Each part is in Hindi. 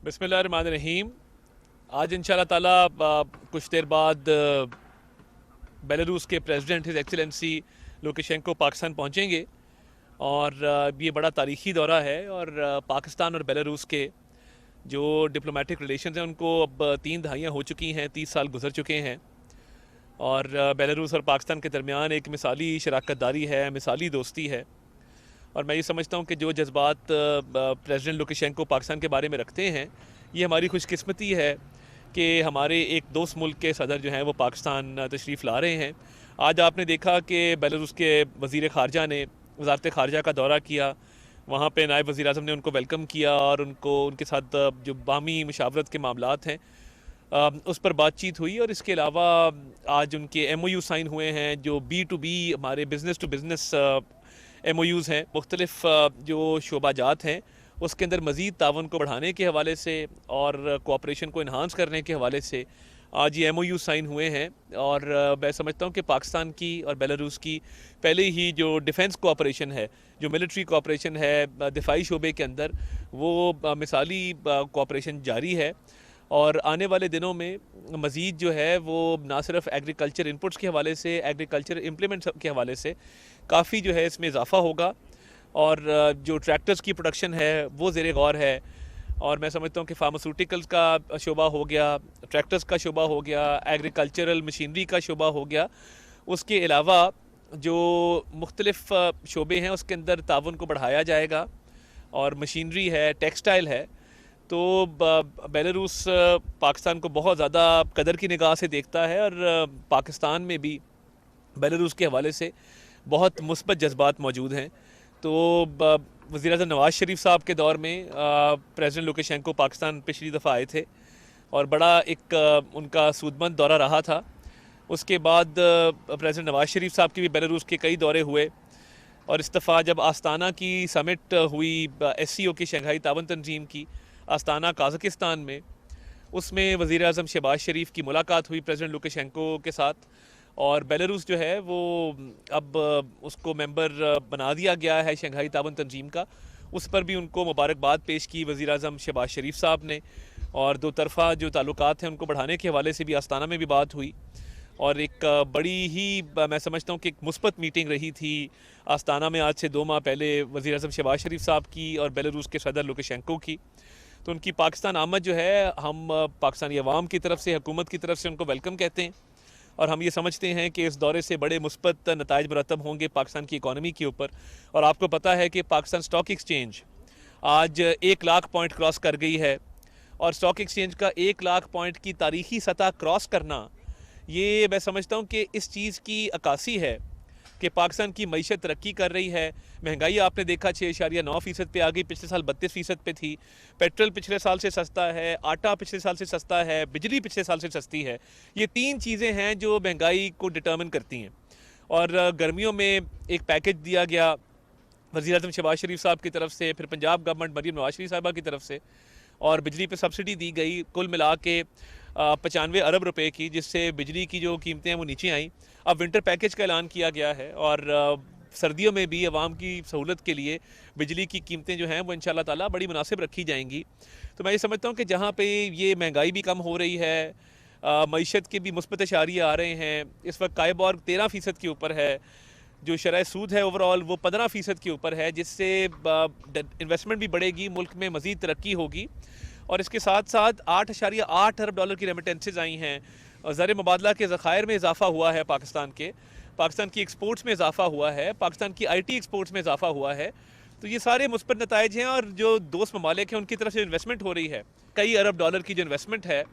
बिस्मिल्लाहिर्रहमानिर्रहीम। आज इंशाल्लाह ताला कुछ देर बाद बेलारूस के president his excellency Lukashenko Pakistan पहुंचेंगे और ये बड़ा तारीखी दौरा है। और पाकिस्तान और बेलारूस के जो डिप्लोमेटिक रिलेशंस हैं उनको अब 3 दहाइयाँ हो चुकी हैं, 30 साल गुजर चुके हैं। और बेलारूस और पाकिस्तान के दरमियान एक मिसाली शराकतदारी है, मिसाली दोस्ती है। और मैं ये समझता हूँ कि जो जज्बात प्रेसिडेंट लुकाशेंको पाकिस्तान के बारे में रखते हैं, ये हमारी खुशकिस्मती है कि हमारे एक दोस्त मुल्क के सदर जो हैं वो पाकिस्तान तशरीफ़ ला रहे हैं। आज आपने देखा कि बेलारूस के वज़ीर ख़ारजा ने वज़ारत ख़ारजा का दौरा किया, वहाँ पे नायब वज़ीर आज़म ने उनको वेलकम किया और उनके साथ जो बाहमी मुशावरत के मामलात हैं उस पर बातचीत हुई। और इसके अलावा आज उनके MOU साइन हुए हैं, जो B2B हमारे बिज़नेस टू बिज़नेस MOUs हैं, मुख्तलिफ जो शोबाजात हैं उसके अंदर मज़ीद तावन को बढ़ाने के हवाले से और कोऑपरेशन को इन्हांस करने के हवाले से आज ये MOU साइन हुए हैं। और मैं समझता हूँ कि पाकिस्तान की और बेलारूस की पहले ही जो डिफेंस कोऑपरेशन है, जो मिलिट्री कोऑपरेशन है दिफाई शोबे के अंदर, वो मिसाली कोऑपरेशन जारी है। और आने वाले दिनों में मज़ीद जो है वो ना सिर्फ एग्रीकल्चर इनपुट्स के हवाले से, एग्रीकल्चर इम्प्लीमेंट्स के हवाले से काफ़ी जो है इसमें इजाफ़ा होगा। और जो ट्रैक्टर्स की प्रोडक्शन है वो ज़ेर गौर है। और मैं समझता हूँ कि फार्मास्यूटिकल्स का शोबा हो गया, ट्रैक्टर्स का शोबा हो गया, एग्रीकल्चरल मशीनरी का शोबा हो गया। उसके अलावा जो मुख्तलिफ शोबे हैं उसके अंदर ताउन को बढ़ाया जाएगा। और मशीनरी है, टेक्सटाइल है, तो बेलारूस पाकिस्तान को बहुत ज़्यादा कदर की निगाह से देखता है। और पाकिस्तान में भी बेलारूस के हवाले से बहुत मुस्बत जज्बात मौजूद हैं। तो वज़ीर-ए-आज़म नवाज़ शरीफ साहब के दौर में प्रेसिडेंट लुकाशेंको पाकिस्तान पिछली दफ़ा आए थे और बड़ा एक उनका सूदमंद दौरा रहा था। उसके बाद प्रेसिडेंट नवाज़ शरीफ साहब के भी बेलारूस के कई दौरे हुए। और इस दफ़ा जब आस्ताना की समिट हुई SCO की, शंघाई तावन तंजीम की, आस्ताना काज़ाकिस्तान में, उसमें वज़ीर-ए-आज़म शहबाज शरीफ की मुलाकात हुई प्रेसिडेंट लुकाशेंको के साथ। और बेलारूस जो है वो अब उसको मेंबर बना दिया गया है शंघाई तावन तंजीम का। उस पर भी उनको मुबारकबाद पेश की वज़ीर-ए-आज़म शहबाज शरीफ साहब ने। और दो तरफ़ा जो ताल्लुकात हैं उनको बढ़ाने के हवाले से भी आस्ताना में भी बात हुई। और एक बड़ी ही मैं समझता हूँ कि एक मुस्बत मीटिंग रही थी आस्ताना में आज से 2 माह पहले वज़ीर-ए-आज़म शहबाज शरीफ साहब की और बेलारूस के सदर लुकाशेंको की। तो उनकी पाकिस्तान आमद जो है, हम पाकिस्तानी अवाम की तरफ से, हुकूमत की तरफ से उनको वेलकम कहते हैं। और हम ये समझते हैं कि इस दौरे से बड़े मुस्बत नताइज मुरतब होंगे पाकिस्तान की इकॉनमी के ऊपर। और आपको पता है कि पाकिस्तान स्टॉक एक्सचेंज आज 1 लाख पॉइंट क्रॉस कर गई है। और स्टॉक एक्सचेंज का 1 लाख पॉइंट की तारीखी सतह क्रॉस करना, ये मैं समझता हूँ कि इस चीज़ की अक्कासी है कि पाकिस्तान की मईशत तरक्की कर रही है। महंगाई आपने देखा 6.9% पे आ गई, पिछले साल 32% पे थी। पेट्रोल पिछले साल से सस्ता है, आटा पिछले साल से सस्ता है, बिजली पिछले साल से सस्ती है। ये 3 चीज़ें हैं जो महंगाई को डिटर्मिन करती हैं। और गर्मियों में एक पैकेज दिया गया वज़ीर-ए-आज़म शहबाज शरीफ साहब की तरफ से, फिर पंजाब गवर्नमेंट मरीम नवाज शरीफ साहबा की तरफ से, और बिजली पे सब्सिडी दी गई कुल मिला के 95 अरब रुपए की, जिससे बिजली की जो कीमतें हैं वो नीचे आईं। अब विंटर पैकेज का ऐलान किया गया है और सर्दियों में भी आवाम की सहूलत के लिए बिजली की कीमतें जो हैं वो इंशाल्लाह ताला बड़ी मुनासिब रखी जाएंगी। तो मैं ये समझता हूँ कि जहाँ पे ये महंगाई भी कम हो रही है, मईशत के भी मुस्बत इशारे आ रहे हैं। इस वक्त कायबॉर 13% के ऊपर है, जो शरह सूद है ओवरऑल वो 15% के ऊपर है, जिससे इन्वेस्टमेंट भी बढ़ेगी, मुल्क में मज़ीद तरक्की होगी। और इसके साथ साथ 8.8 अरब डॉलर की रेमिटेंसेज आई हैं। ज़र मुबादला के ज़खायर में इजाफा हुआ है, पाकिस्तान की एक्सपोर्ट्स में इजाफा हुआ है, पाकिस्तान की IT एक्सपोर्ट्स में इजाफा हुआ है। तो ये सारे मुस्बत नताइज हैं। और जो दोस्त ममालिक हैं उनकी तरफ से इन्वेस्टमेंट हो रही है, कई अरब डॉलर की जो इन्वेस्टमेंट है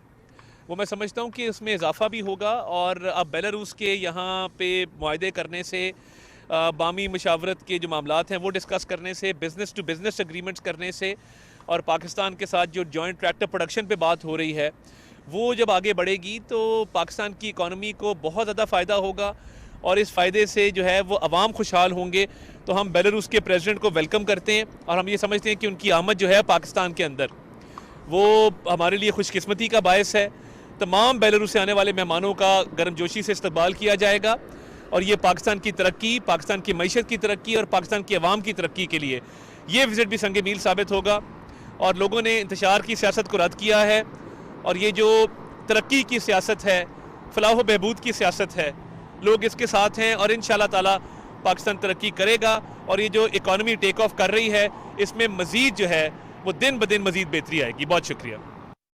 वो मैं समझता हूँ कि उसमें इजाफा भी होगा। और अब बेलारूस के यहाँ पे मुआहदे करने से, बामी मशावरत के जो मामलात हैं वो डिस्कस करने से, बिज़नेस टू बिज़नेस एग्रीमेंट्स करने से, और पाकिस्तान के साथ जो जॉइंट ट्रैक्टर प्रोडक्शन पे बात हो रही है वो जब आगे बढ़ेगी तो पाकिस्तान की इकॉनमी को बहुत ज़्यादा फ़ायदा होगा। और इस फ़ायदे से जो है वो अवाम खुशहाल होंगे। तो हम बेलारूस के प्रेसिडेंट को वेलकम करते हैं और हम ये समझते हैं कि उनकी आमद जो है पाकिस्तान के अंदर वो हमारे लिए खुशकिस्मती का बायस है। तमाम बेलारूस से आने वाले मेहमानों का गर्मजोशी से इस्तकबाल किया जाएगा और ये पाकिस्तान की तरक्की, पाकिस्तान की मईशत की तरक्की और पाकिस्तान की अवाम की तरक्की के लिए ये विज़िट भी संग मील साबित होगा। और लोगों ने इंतशार की सियासत को रद्द किया है और ये जो तरक्की की सियासत है, फलाह व बहबूद की सियासत है, लोग इसके साथ हैं और इंशाअल्लाह ताला पाकिस्तान तरक्की करेगा और ये जो इकॉनमी टेक ऑफ कर रही है इसमें मज़ीद जो है वो दिन ब दिन मज़ीद बेहतरी आएगी। बहुत शुक्रिया।